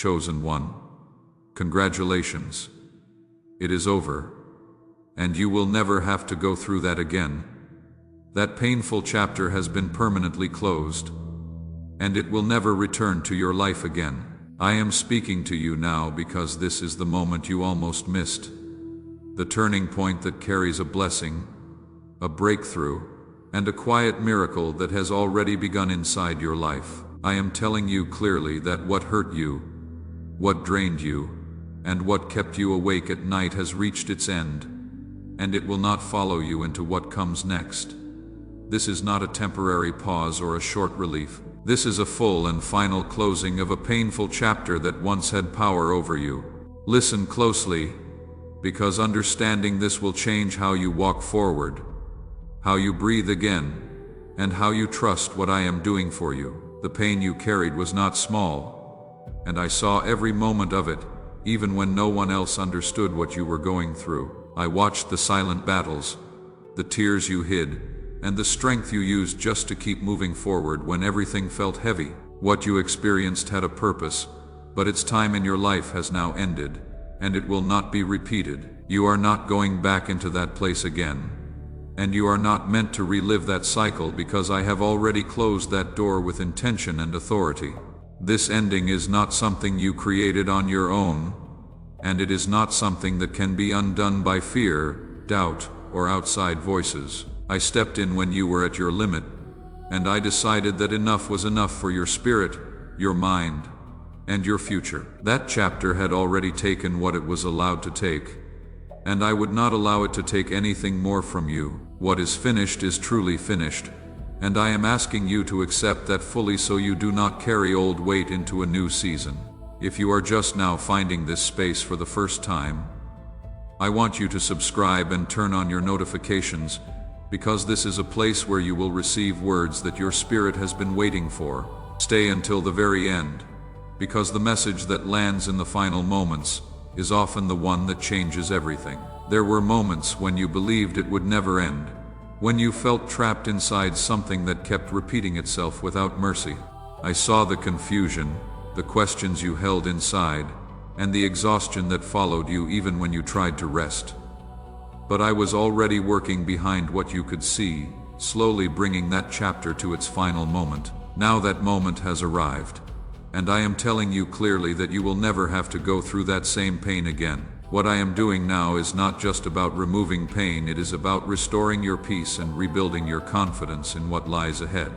Chosen one, congratulations. It is over, and you will never have to go through that again. That painful chapter has been permanently closed, and it will never return to your life again. I am speaking to you now because this is the moment you almost missed. The turning point that carries a blessing, a breakthrough, and a quiet miracle that has already begun inside your life. I am telling you clearly that what hurt you, what drained you, and what kept you awake at night has reached its end, and it will not follow you into what comes next. This is not a temporary pause or a short relief. This is a full and final closing of a painful chapter that once had power over you. Listen closely, because understanding this will change how you walk forward, how you breathe again, and how you trust what I am doing for you. The pain you carried was not small, and I saw every moment of it, even when no one else understood what you were going through. I watched the silent battles, the tears you hid, and the strength you used just to keep moving forward when everything felt heavy. What you experienced had a purpose, but its time in your life has now ended, and it will not be repeated. You are not going back into that place again, and you are not meant to relive that cycle because I have already closed that door with intention and authority. This ending is not something you created on your own, and it is not something that can be undone by fear, doubt, or outside voices. I stepped in when you were at your limit, and I decided that enough was enough for your spirit, your mind, and your future. That chapter had already taken what it was allowed to take, and I would not allow it to take anything more from you. What is finished is truly finished, and I am asking you to accept that fully so you do not carry old weight into a new season. If you are just now finding this space for the first time, I want you to subscribe and turn on your notifications, because this is a place where you will receive words that your spirit has been waiting for. Stay until the very end, because the message that lands in the final moments is often the one that changes everything. There were moments when you believed it would never end, when you felt trapped inside something that kept repeating itself without mercy. I saw the confusion, the questions you held inside, and the exhaustion that followed you even when you tried to rest. But I was already working behind what you could see, slowly bringing that chapter to its final moment. Now that moment has arrived, and I am telling you clearly that you will never have to go through that same pain again. What I am doing now is not just about removing pain, it is about restoring your peace and rebuilding your confidence in what lies ahead.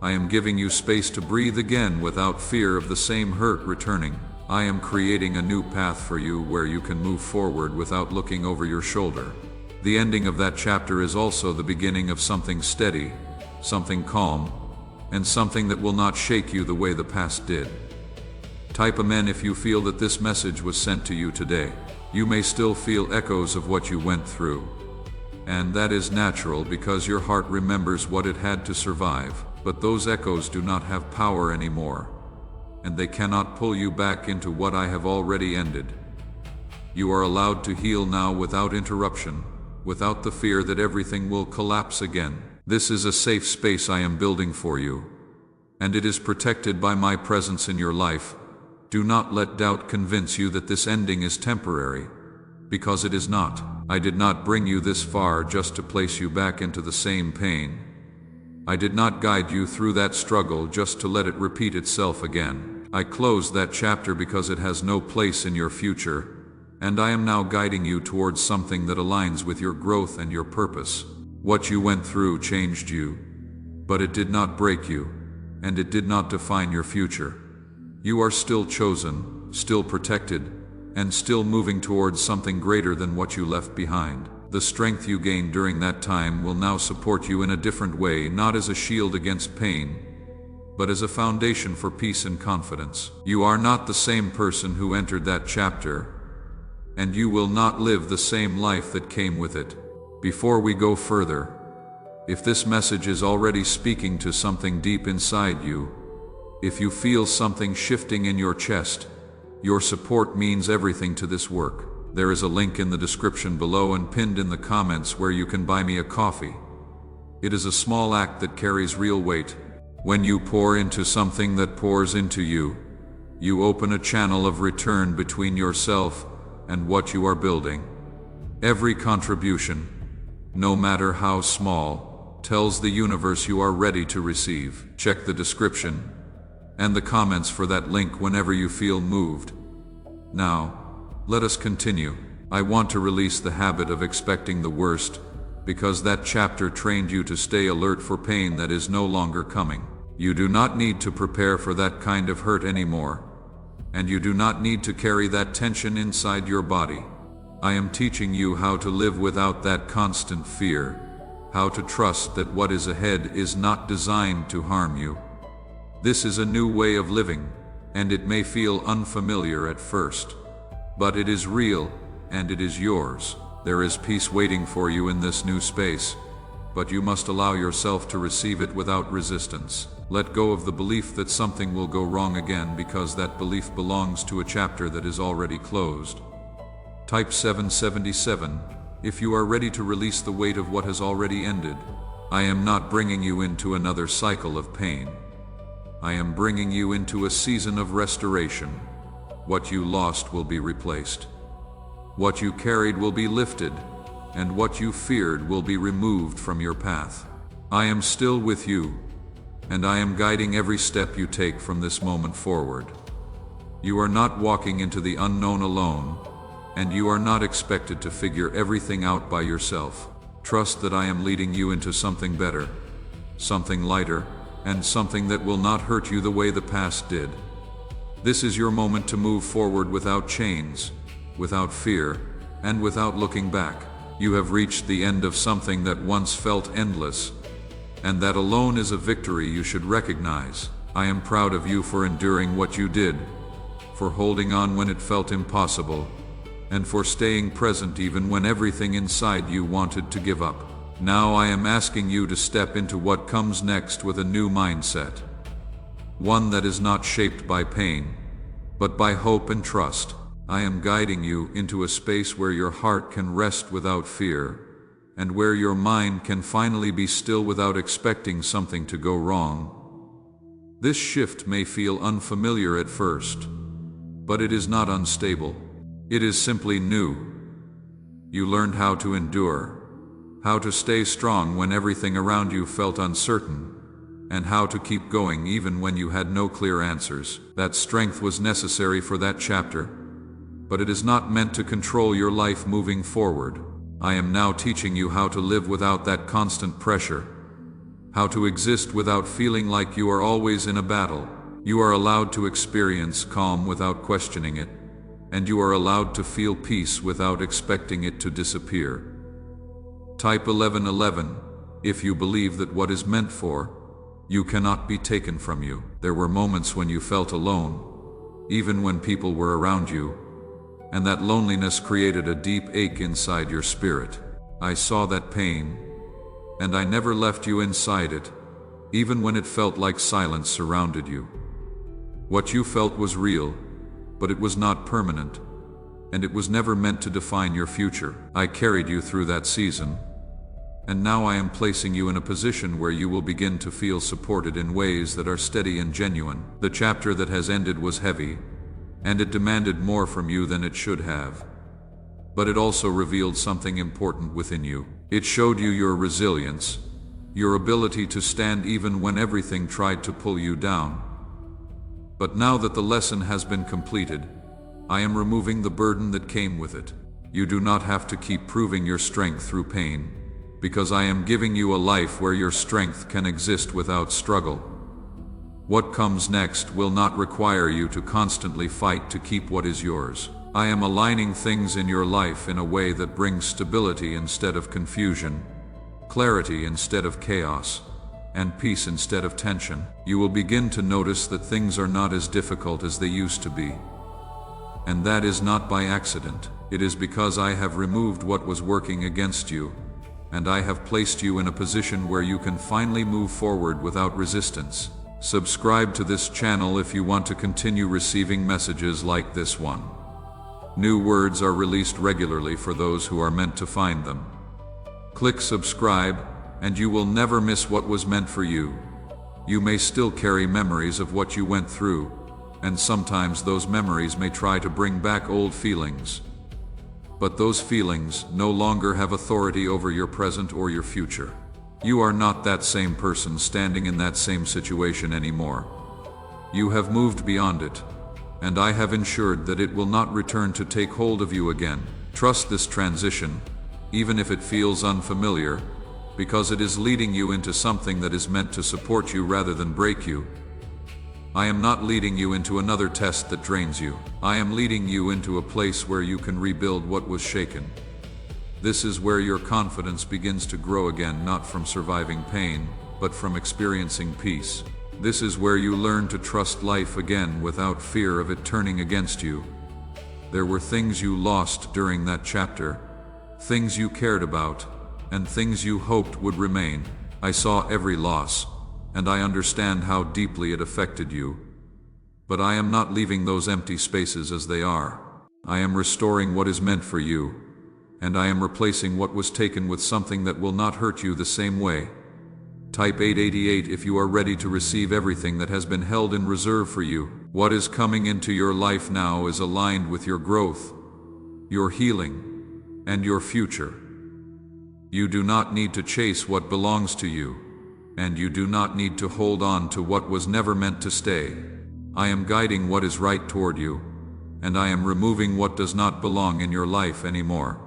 I am giving you space to breathe again without fear of the same hurt returning. I am creating a new path for you where you can move forward without looking over your shoulder. The ending of that chapter is also the beginning of something steady, something calm, and something that will not shake you the way the past did. Type amen if you feel that this message was sent to you today. You may still feel echoes of what you went through, and that is natural because your heart remembers what it had to survive, but those echoes do not have power anymore, and they cannot pull you back into what I have already ended. You are allowed to heal now without interruption, without the fear that everything will collapse again. This is a safe space I am building for you, and it is protected by my presence in your life. Do not let doubt convince you that this ending is temporary, because it is not. I did not bring you this far just to place you back into the same pain. I did not guide you through that struggle just to let it repeat itself again. I closed that chapter because it has no place in your future, and I am now guiding you towards something that aligns with your growth and your purpose. What you went through changed you, but it did not break you, and it did not define your future. You are still chosen, still protected, and still moving towards something greater than what you left behind. The strength you gained during that time will now support you in a different way, not as a shield against pain, but as a foundation for peace and confidence. You are not the same person who entered that chapter, and you will not live the same life that came with it. Before we go further, if this message is already speaking to something deep inside you, if you feel something shifting in your chest, your support means everything to this work. There is a link in the description below and pinned in the comments where you can buy me a coffee. It is a small act that carries real weight. When you pour into something that pours into you, You open a channel of return between yourself and what you are building. Every contribution, no matter how small, tells the universe you are ready to receive. Check the description and the comments for that link whenever you feel moved. Now, let us continue. I want to release the habit of expecting the worst, because that chapter trained you to stay alert for pain that is no longer coming. You do not need to prepare for that kind of hurt anymore, and you do not need to carry that tension inside your body. I am teaching you how to live without that constant fear, how to trust that what is ahead is not designed to harm you. This is a new way of living, and it may feel unfamiliar at first, but it is real and it is yours. There is peace waiting for you in this new space, but you must allow yourself to receive it without resistance. Let go of the belief that something will go wrong again, because that belief belongs to a chapter that is already closed. Type 777 if you are ready to release the weight of what has already ended. I am not bringing you into another cycle of pain. I am bringing you into a season of restoration. What you lost will be replaced. What you carried will be lifted, and what you feared will be removed from your path. I am still with you, and I am guiding every step you take from this moment forward. You are not walking into the unknown alone, and you are not expected to figure everything out by yourself. Trust that I am leading you into something better, something lighter, and something that will not hurt you the way the past did. This is your moment to move forward without chains, without fear, and without looking back. You have reached the end of something that once felt endless, and that alone is a victory you should recognize. I am proud of you for enduring what you did, for holding on when it felt impossible, and for staying present even when everything inside you wanted to give up. Now I am asking you to step into what comes next with a new mindset. One that is not shaped by pain, but by hope and trust. I am guiding you into a space where your heart can rest without fear, and where your mind can finally be still without expecting something to go wrong. This shift may feel unfamiliar at first, but it is not unstable. It is simply new. You learned how to endure, how to stay strong when everything around you felt uncertain, and how to keep going even when you had no clear answers. That strength was necessary for that chapter, but it is not meant to control your life moving forward. I am now teaching you how to live without that constant pressure, how to exist without feeling like you are always in a battle. You are allowed to experience calm without questioning it, and you are allowed to feel peace without expecting it to disappear. Type 1111 if you believe that what is meant for you cannot be taken from you. There were moments when you felt alone, even when people were around you, and that loneliness created a deep ache inside your spirit. I saw that pain, and I never left you inside it, even when it felt like silence surrounded you. What you felt was real, but it was not permanent, and it was never meant to define your future. I carried you through that season, and now I am placing you in a position where you will begin to feel supported in ways that are steady and genuine. The chapter that has ended was heavy, and it demanded more from you than it should have. But it also revealed something important within you. It showed you your resilience, your ability to stand even when everything tried to pull you down. But now that the lesson has been completed, I am removing the burden that came with it. You do not have to keep proving your strength through pain, because I am giving you a life where your strength can exist without struggle. What comes next will not require you to constantly fight to keep what is yours. I am aligning things in your life in a way that brings stability instead of confusion, clarity instead of chaos, and peace instead of tension. You will begin to notice that things are not as difficult as they used to be. And that is not by accident. It is because I have removed what was working against you, and I have placed you in a position where you can finally move forward without resistance. Subscribe to this channel if you want to continue receiving messages like this one. New words are released regularly for those who are meant to find them. Click subscribe, and you will never miss what was meant for you. You may still carry memories of what you went through, and sometimes those memories may try to bring back old feelings. But those feelings no longer have authority over your present or your future. You are not that same person standing in that same situation anymore. You have moved beyond it, and I have ensured that it will not return to take hold of you again. Trust this transition, even if it feels unfamiliar, because it is leading you into something that is meant to support you rather than break you. I am not leading you into another test that drains you. I am leading you into a place where you can rebuild what was shaken. This is where your confidence begins to grow again, not from surviving pain, but from experiencing peace. This is where you learn to trust life again without fear of it turning against you. There were things you lost during that chapter, things you cared about, and things you hoped would remain. I saw every loss, and I understand how deeply it affected you. But I am not leaving those empty spaces as they are. I am restoring what is meant for you, and I am replacing what was taken with something that will not hurt you the same way. Type 888 if you are ready to receive everything that has been held in reserve for you. What is coming into your life now is aligned with your growth, your healing, and your future. You do not need to chase what belongs to you, and you do not need to hold on to what was never meant to stay. I am guiding what is right toward you, and I am removing what does not belong in your life anymore.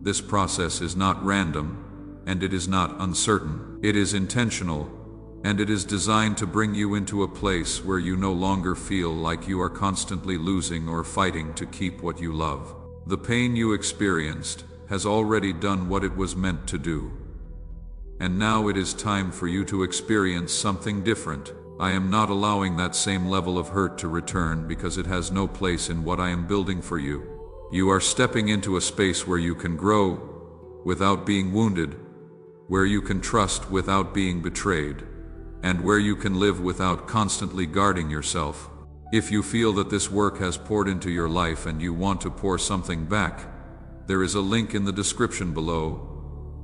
This process is not random, and it is not uncertain. It is intentional, and it is designed to bring you into a place where you no longer feel like you are constantly losing or fighting to keep what you love. The pain you experienced has already done what it was meant to do. And now it is time for you to experience something different. I am not allowing that same level of hurt to return because it has no place in what I am building for you. You are stepping into a space where you can grow without being wounded, where you can trust without being betrayed, and where you can live without constantly guarding yourself. If you feel that this work has poured into your life and you want to pour something back, there is a link in the description below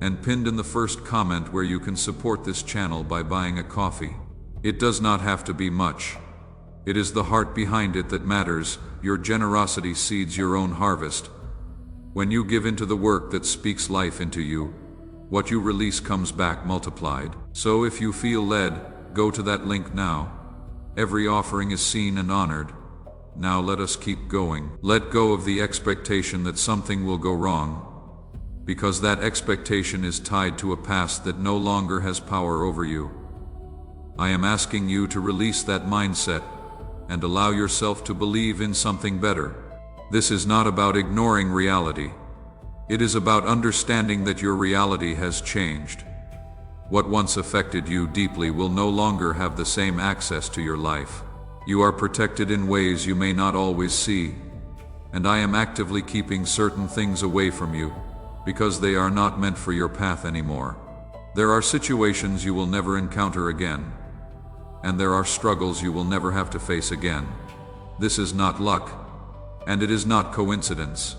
and pinned in the first comment where you can support this channel by buying a coffee. It does not have to be much. It is the heart behind it that matters. Your generosity seeds your own harvest. When you give into the work that speaks life into you, what you release comes back multiplied. So if you feel led, go to that link now. Every offering is seen and honored. Now let us keep going. Let go of the expectation that something will go wrong, because that expectation is tied to a past that no longer has power over you. I am asking you to release that mindset and allow yourself to believe in something better. This is not about ignoring reality. It is about understanding that your reality has changed. What once affected you deeply will no longer have the same access to your life. You are protected in ways you may not always see, and I am actively keeping certain things away from you because they are not meant for your path anymore. There are situations you will never encounter again, and there are struggles you will never have to face again. This is not luck, and it is not coincidence.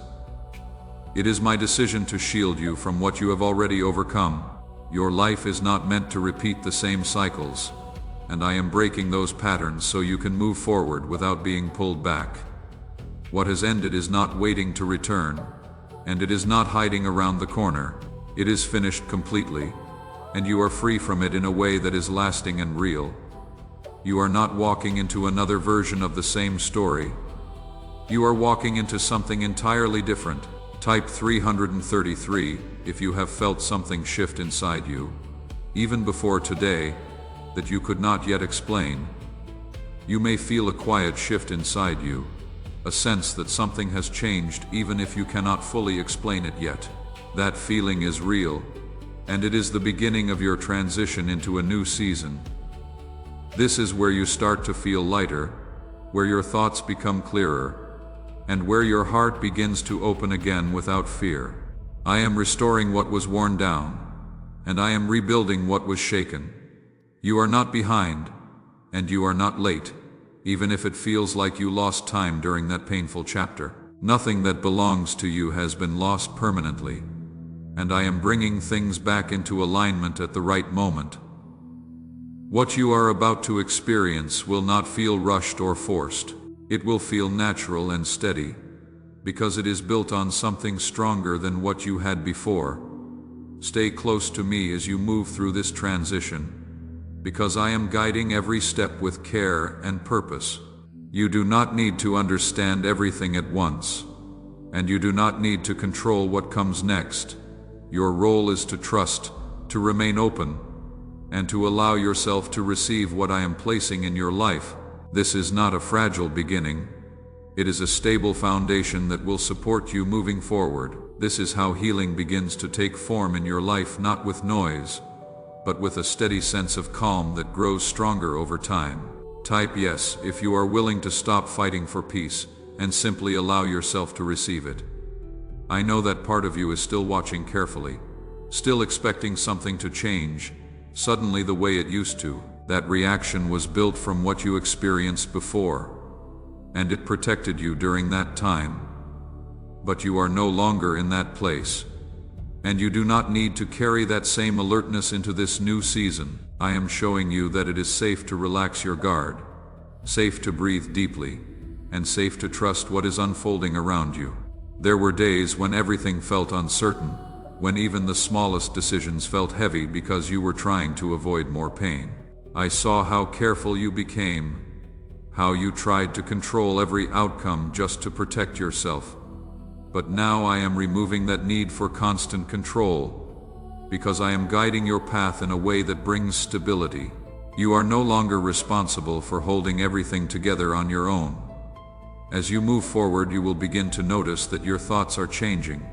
It is my decision to shield you from what you have already overcome. Your life is not meant to repeat the same cycles, and I am breaking those patterns so you can move forward without being pulled back. What has ended is not waiting to return, and it is not hiding around the corner. It is finished completely, and you are free from it in a way that is lasting and real. You are not walking into another version of the same story. You are walking into something entirely different. Type 333 if you have felt something shift inside you, even before today, that you could not yet explain. You may feel a quiet shift inside you, a sense that something has changed even if you cannot fully explain it yet. That feeling is real, and it is the beginning of your transition into a new season. This is where you start to feel lighter, where your thoughts become clearer, and where your heart begins to open again without fear. I am restoring what was worn down, and I am rebuilding what was shaken. You are not behind, and you are not late, even if it feels like you lost time during that painful chapter. Nothing that belongs to you has been lost permanently, and I am bringing things back into alignment at the right moment. What you are about to experience will not feel rushed or forced. It will feel natural and steady, because it is built on something stronger than what you had before. Stay close to me as you move through this transition, because I am guiding every step with care and purpose. You do not need to understand everything at once, and you do not need to control what comes next. Your role is to trust, to remain open, and to allow yourself to receive what I am placing in your life. This is not a fragile beginning. It is a stable foundation that will support you moving forward. This is how healing begins to take form in your life, not with noise, but with a steady sense of calm that grows stronger over time. Type yes if you are willing to stop fighting for peace and simply allow yourself to receive it. I know that part of you is still watching carefully, still expecting something to change suddenly the way it used to. That reaction was built from what you experienced before, and it protected you during that time. But you are no longer in that place, and you do not need to carry that same alertness into this new season. I am showing you that it is safe to relax your guard, safe to breathe deeply, and safe to trust what is unfolding around you. There were days when everything felt uncertain, when even the smallest decisions felt heavy because you were trying to avoid more pain. I saw how careful you became, how you tried to control every outcome just to protect yourself. But now I am removing that need for constant control, because I am guiding your path in a way that brings stability. You are no longer responsible for holding everything together on your own. As you move forward, you will begin to notice that your thoughts are changing,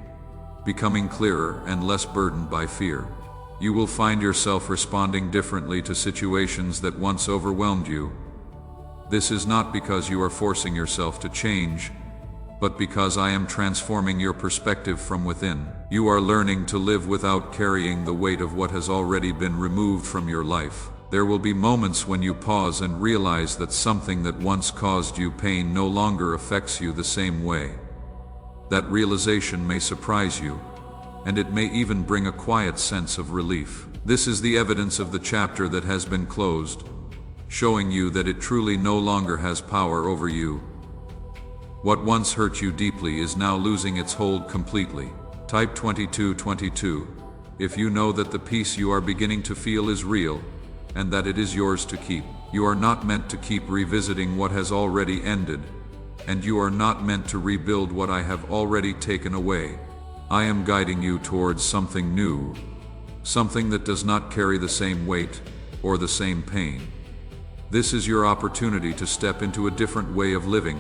becoming clearer and less burdened by fear. You will find yourself responding differently to situations that once overwhelmed you. This is not because you are forcing yourself to change, but because I am transforming your perspective from within. You are learning to live without carrying the weight of what has already been removed from your life. There will be moments when you pause and realize that something that once caused you pain no longer affects you the same way. That realization may surprise you, and it may even bring a quiet sense of relief. This is the evidence of the chapter that has been closed, showing you that it truly no longer has power over you. What once hurt you deeply is now losing its hold completely. Type 2222 if you know that the peace you are beginning to feel is real, and that it is yours to keep. You are not meant to keep revisiting what has already ended, and you are not meant to rebuild what I have already taken away. I am guiding you towards something new, something that does not carry the same weight or the same pain. This is your opportunity to step into a different way of living,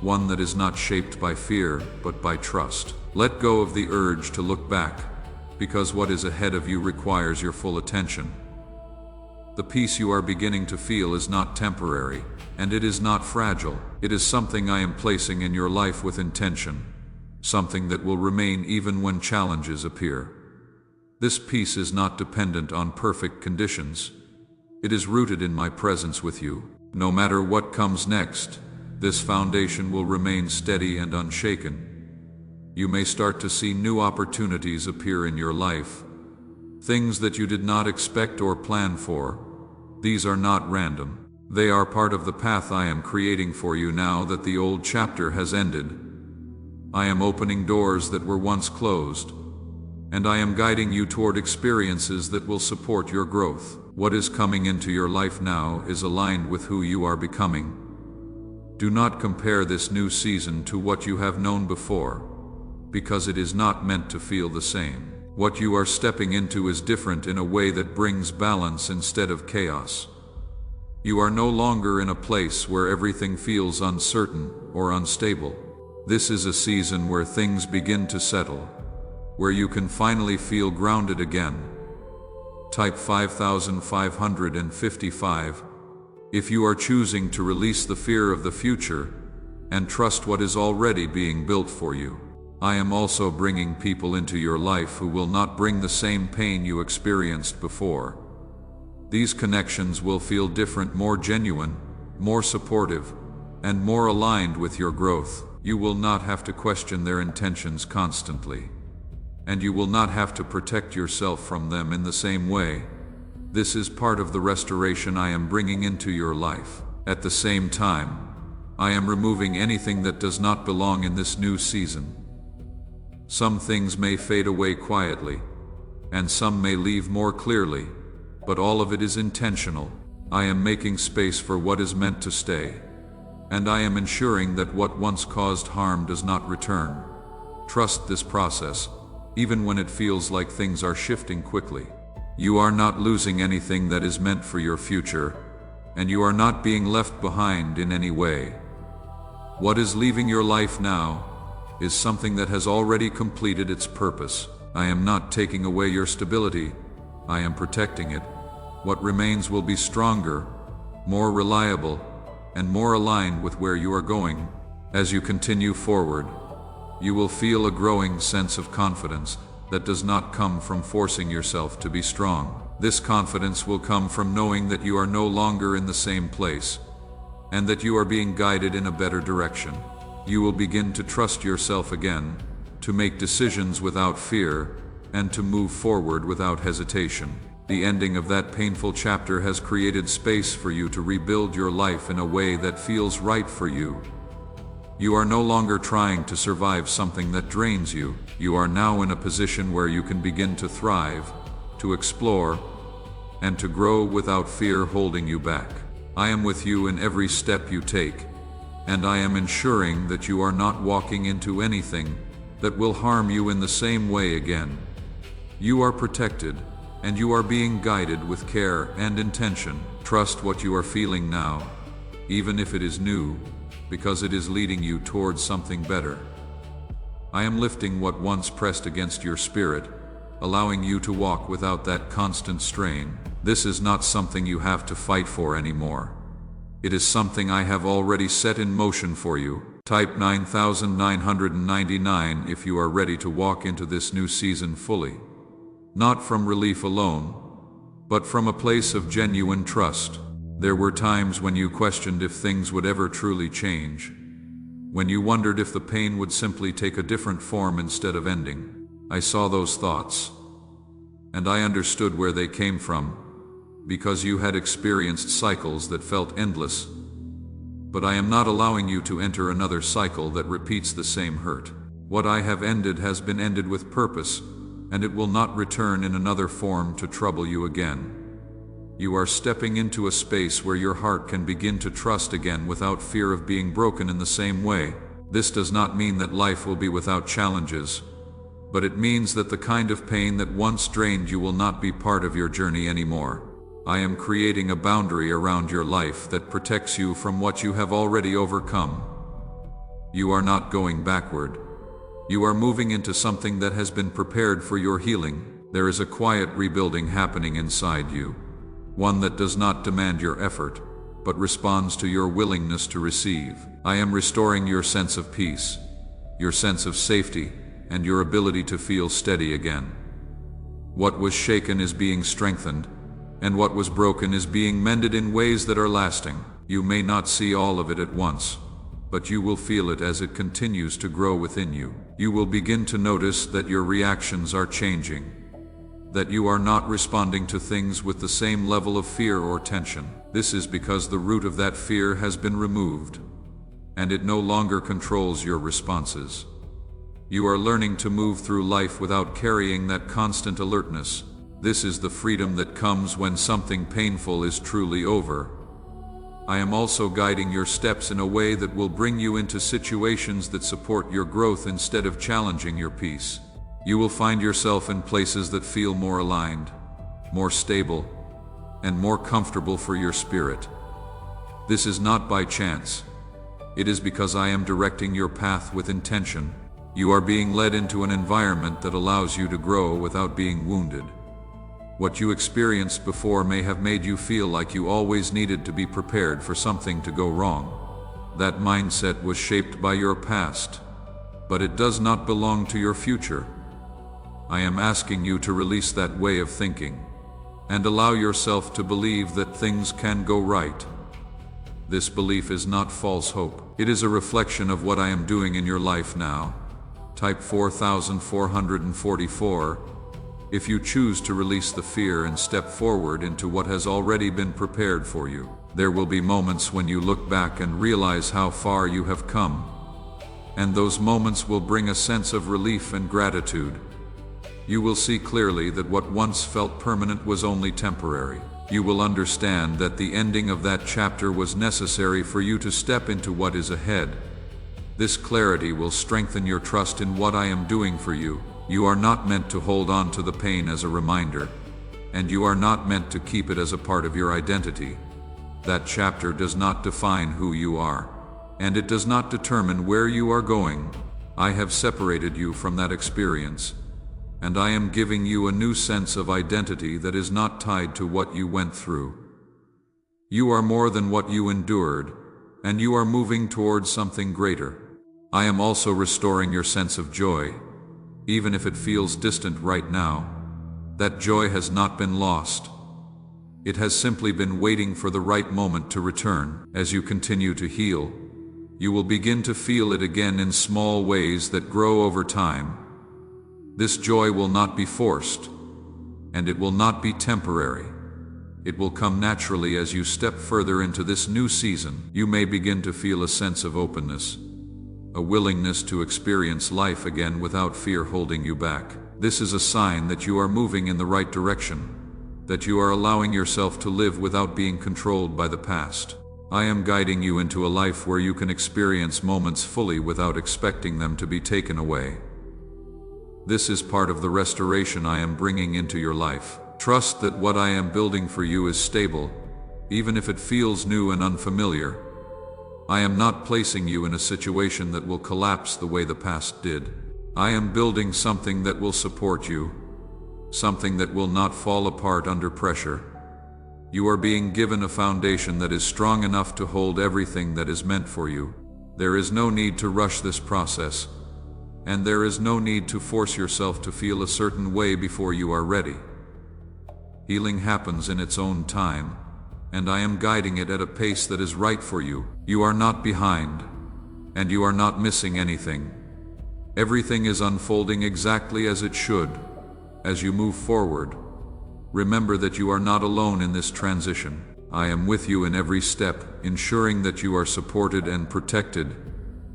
one that is not shaped by fear, but by trust. Let go of the urge to look back, because what is ahead of you requires your full attention. The peace you are beginning to feel is not temporary, and it is not fragile. It is something I am placing in your life with intention, something that will remain even when challenges appear. This peace is not dependent on perfect conditions. It is rooted in my presence with you. No matter what comes next, this foundation will remain steady and unshaken. You may start to see new opportunities appear in your life, things that you did not expect or plan for. These are not random. They are part of the path I am creating for you now that the old chapter has ended. I am opening doors that were once closed, and I am guiding you toward experiences that will support your growth. What is coming into your life now is aligned with who you are becoming. Do not compare this new season to what you have known before, because it is not meant to feel the same. What you are stepping into is different in a way that brings balance instead of chaos. You are no longer in a place where everything feels uncertain or unstable. This is a season where things begin to settle, where you can finally feel grounded again. Type 5555 if you are choosing to release the fear of the future and trust what is already being built for you. I am also bringing people into your life who will not bring the same pain you experienced before. These connections will feel different, more genuine, more supportive, and more aligned with your growth. You will not have to question their intentions constantly, and you will not have to protect yourself from them in the same way. This is part of the restoration I am bringing into your life. At the same time, I am removing anything that does not belong in this new season. Some things may fade away quietly, and some may leave more clearly, but all of it is intentional. I am making space for what is meant to stay, and I am ensuring that what once caused harm does not return. Trust this process, even when it feels like things are shifting quickly. You are not losing anything that is meant for your future, and you are not being left behind in any way. What is leaving your life now is something that has already completed its purpose. I am not taking away your stability, I am protecting it. What remains will be stronger, more reliable, and more aligned with where you are going. As you continue forward, you will feel a growing sense of confidence that does not come from forcing yourself to be strong. This confidence will come from knowing that you are no longer in the same place, and that you are being guided in a better direction. You will begin to trust yourself again, to make decisions without fear, and to move forward without hesitation. The ending of that painful chapter has created space for you to rebuild your life in a way that feels right for you. You are no longer trying to survive something that drains you. You are now in a position where you can begin to thrive, to explore, and to grow without fear holding you back. I am with you in every step you take, and I am ensuring that you are not walking into anything that will harm you in the same way again. You are protected, and you are being guided with care and intention. Trust what you are feeling now, even if it is new, because it is leading you towards something better. I am lifting what once pressed against your spirit, allowing you to walk without that constant strain. This is not something you have to fight for anymore. It is something I have already set in motion for you. Type 9999 if you are ready to walk into this new season fully. Not from relief alone, but from a place of genuine trust. There were times when you questioned if things would ever truly change, when you wondered if the pain would simply take a different form instead of ending. I saw those thoughts, and I understood where they came from, because you had experienced cycles that felt endless. But I am not allowing you to enter another cycle that repeats the same hurt. What I have ended has been ended with purpose, and it will not return in another form to trouble you again. You are stepping into a space where your heart can begin to trust again without fear of being broken in the same way. This does not mean that life will be without challenges, but it means that the kind of pain that once drained you will not be part of your journey anymore. I am creating a boundary around your life that protects you from what you have already overcome. You are not going backward. You are moving into something that has been prepared for your healing. There is a quiet rebuilding happening inside you, one that does not demand your effort, but responds to your willingness to receive. I am restoring your sense of peace, your sense of safety, and your ability to feel steady again. What was shaken is being strengthened, and what was broken is being mended in ways that are lasting. You may not see all of it at once, but you will feel it as it continues to grow within you. You will begin to notice that your reactions are changing, that you are not responding to things with the same level of fear or tension. This is because the root of that fear has been removed, and it no longer controls your responses. You are learning to move through life without carrying that constant alertness. This is the freedom that comes when something painful is truly over. I am also guiding your steps in a way that will bring you into situations that support your growth instead of challenging your peace. You will find yourself in places that feel more aligned, more stable, and more comfortable for your spirit. This is not by chance. It is because I am directing your path with intention. You are being led into an environment that allows you to grow without being wounded. What you experienced before may have made you feel like you always needed to be prepared for something to go wrong. That mindset was shaped by your past, but it does not belong to your future. I am asking you to release that way of thinking, and allow yourself to believe that things can go right. This belief is not false hope. It is a reflection of what I am doing in your life now. Type 4444. if you choose to release the fear and step forward into what has already been prepared for you. There will be moments when you look back and realize how far you have come. And those moments will bring a sense of relief and gratitude. You will see clearly that what once felt permanent was only temporary. You will understand that the ending of that chapter was necessary for you to step into what is ahead. This clarity will strengthen your trust in what I am doing for you. You are not meant to hold on to the pain as a reminder, and you are not meant to keep it as a part of your identity. That chapter does not define who you are, and it does not determine where you are going. I have separated you from that experience, and I am giving you a new sense of identity that is not tied to what you went through. You are more than what you endured, and you are moving towards something greater. I am also restoring your sense of joy. Even if it feels distant right now, that joy has not been lost. It has simply been waiting for the right moment to return. As you continue to heal, you will begin to feel it again in small ways that grow over time. This joy will not be forced, and it will not be temporary. It will come naturally as you step further into this new season. You may begin to feel a sense of openness, a willingness to experience life again without fear holding you back. This is a sign that you are moving in the right direction, that you are allowing yourself to live without being controlled by the past. I am guiding you into a life where you can experience moments fully without expecting them to be taken away. This is part of the restoration I am bringing into your life. Trust that what I am building for you is stable, even if it feels new and unfamiliar. I am not placing you in a situation that will collapse the way the past did. I am building something that will support you, something that will not fall apart under pressure. You are being given a foundation that is strong enough to hold everything that is meant for you. There is no need to rush this process, and there is no need to force yourself to feel a certain way before you are ready. Healing happens in its own time, and I am guiding it at a pace that is right for you. You are not behind, and you are not missing anything. Everything is unfolding exactly as it should. As you move forward, remember that you are not alone in this transition. I am with you in every step, ensuring that you are supported and protected.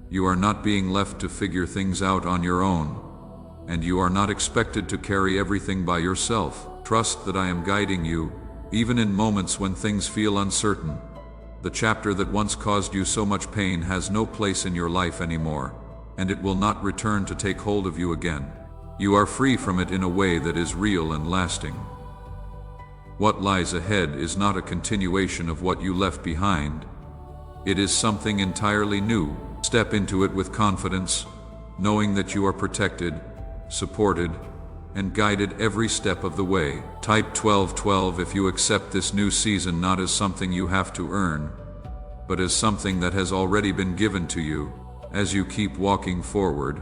You are not being left to figure things out on your own, and you are not expected to carry everything by yourself. Trust that I am guiding you, even in moments when things feel uncertain. The chapter that once caused you so much pain has no place in your life anymore, and it will not return to take hold of you again. You are free from it in a way that is real and lasting. What lies ahead is not a continuation of what you left behind. It is something entirely new. Step into it with confidence, knowing that you are protected, supported, and guided every step of the way. Type 1212 if you accept this new season not as something you have to earn, but as something that has already been given to you. As you keep walking forward,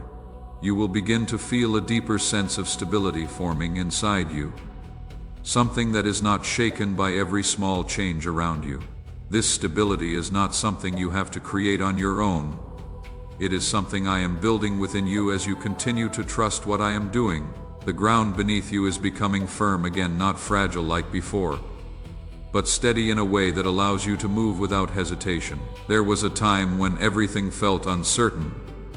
you will begin to feel a deeper sense of stability forming inside you, something that is not shaken by every small change around you. This stability is not something you have to create on your own. It is something I am building within you as you continue to trust what I am doing. The ground beneath you is becoming firm again, not fragile like before, but steady in a way that allows you to move without hesitation. There was a time when everything felt uncertain,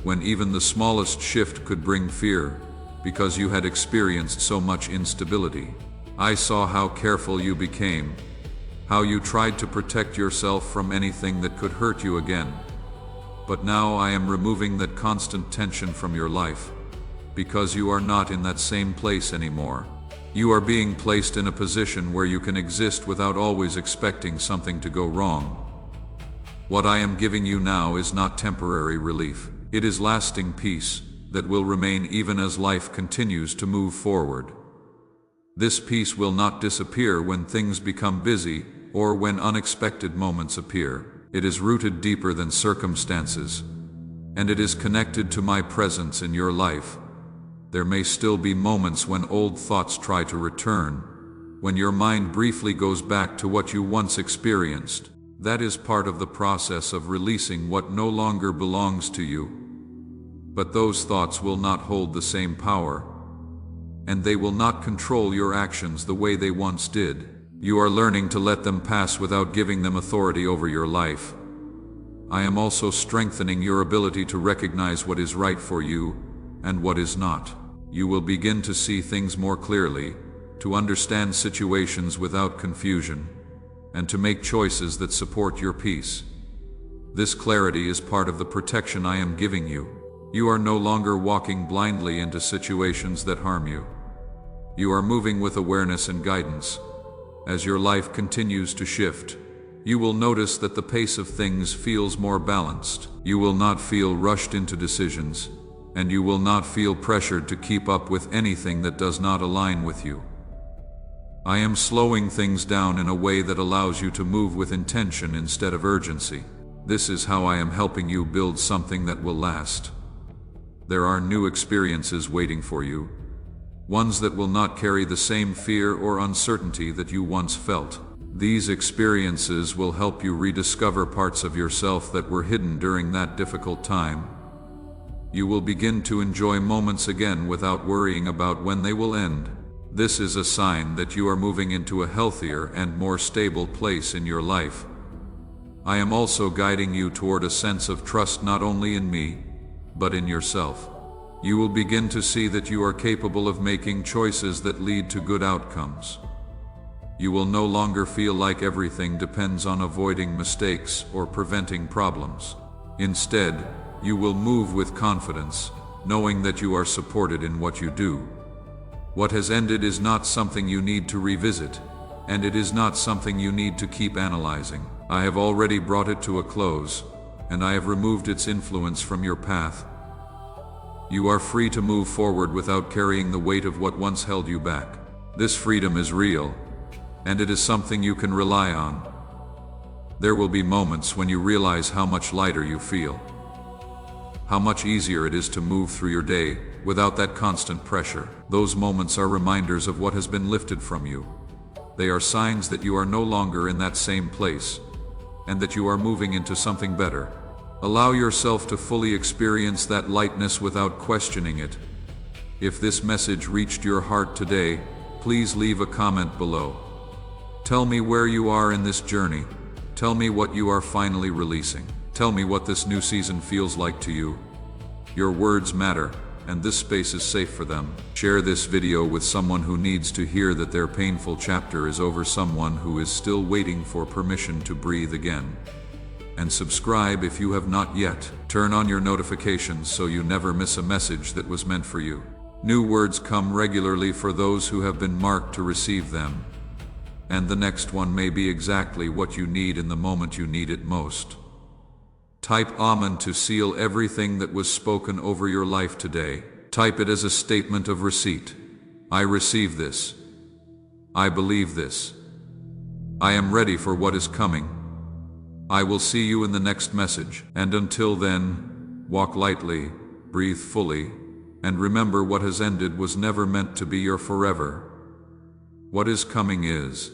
when even the smallest shift could bring fear, because you had experienced so much instability. I saw how careful you became, how you tried to protect yourself from anything that could hurt you again. But now I am removing that constant tension from your life, because you are not in that same place anymore. You are being placed in a position where you can exist without always expecting something to go wrong. What I am giving you now is not temporary relief. It is lasting peace that will remain even as life continues to move forward. This peace will not disappear when things become busy or when unexpected moments appear. It is rooted deeper than circumstances, and it is connected to my presence in your life. There may still be moments when old thoughts try to return, when your mind briefly goes back to what you once experienced. That is part of the process of releasing what no longer belongs to you. But those thoughts will not hold the same power, and they will not control your actions the way they once did. You are learning to let them pass without giving them authority over your life. I am also strengthening your ability to recognize what is right for you and what is not. You will begin to see things more clearly, to understand situations without confusion, and to make choices that support your peace. This clarity is part of the protection I am giving you. You are no longer walking blindly into situations that harm you. You are moving with awareness and guidance. As your life continues to shift, you will notice that the pace of things feels more balanced. You will not feel rushed into decisions, and you will not feel pressured to keep up with anything that does not align with you. I am slowing things down in a way that allows you to move with intention instead of urgency. This is how I am helping you build something that will last. There are new experiences waiting for you, ones that will not carry the same fear or uncertainty that you once felt. These experiences will help you rediscover parts of yourself that were hidden during that difficult time. You will begin to enjoy moments again without worrying about when they will end. This is a sign that you are moving into a healthier and more stable place in your life. I am also guiding you toward a sense of trust not only in me, but in yourself. You will begin to see that you are capable of making choices that lead to good outcomes. You will no longer feel like everything depends on avoiding mistakes or preventing problems. Instead, you will move with confidence, knowing that you are supported in what you do. What has ended is not something you need to revisit, and it is not something you need to keep analyzing. I have already brought it to a close, and I have removed its influence from your path. You are free to move forward without carrying the weight of what once held you back. This freedom is real, and it is something you can rely on. There will be moments when you realize how much lighter you feel, how much easier it is to move through your day without that constant pressure. Those moments are reminders of what has been lifted from you. They are signs that you are no longer in that same place, and that you are moving into something better. Allow yourself to fully experience that lightness without questioning it. If this message reached your heart today, please leave a comment below. Tell me where you are in this journey. Tell me what you are finally releasing. Tell me what this new season feels like to you. Your words matter, and this space is safe for them. Share this video with someone who needs to hear that their painful chapter is over, someone who is still waiting for permission to breathe again. And subscribe if you have not yet. Turn on your notifications so you never miss a message that was meant for you. New words come regularly for those who have been marked to receive them. And the next one may be exactly what you need in the moment you need it most. Type Amen to seal everything that was spoken over your life today. Type it as a statement of receipt. I receive this. I believe this. I am ready for what is coming. I will see you in the next message. And until then, walk lightly, breathe fully, and remember what has ended was never meant to be your forever. What is coming is.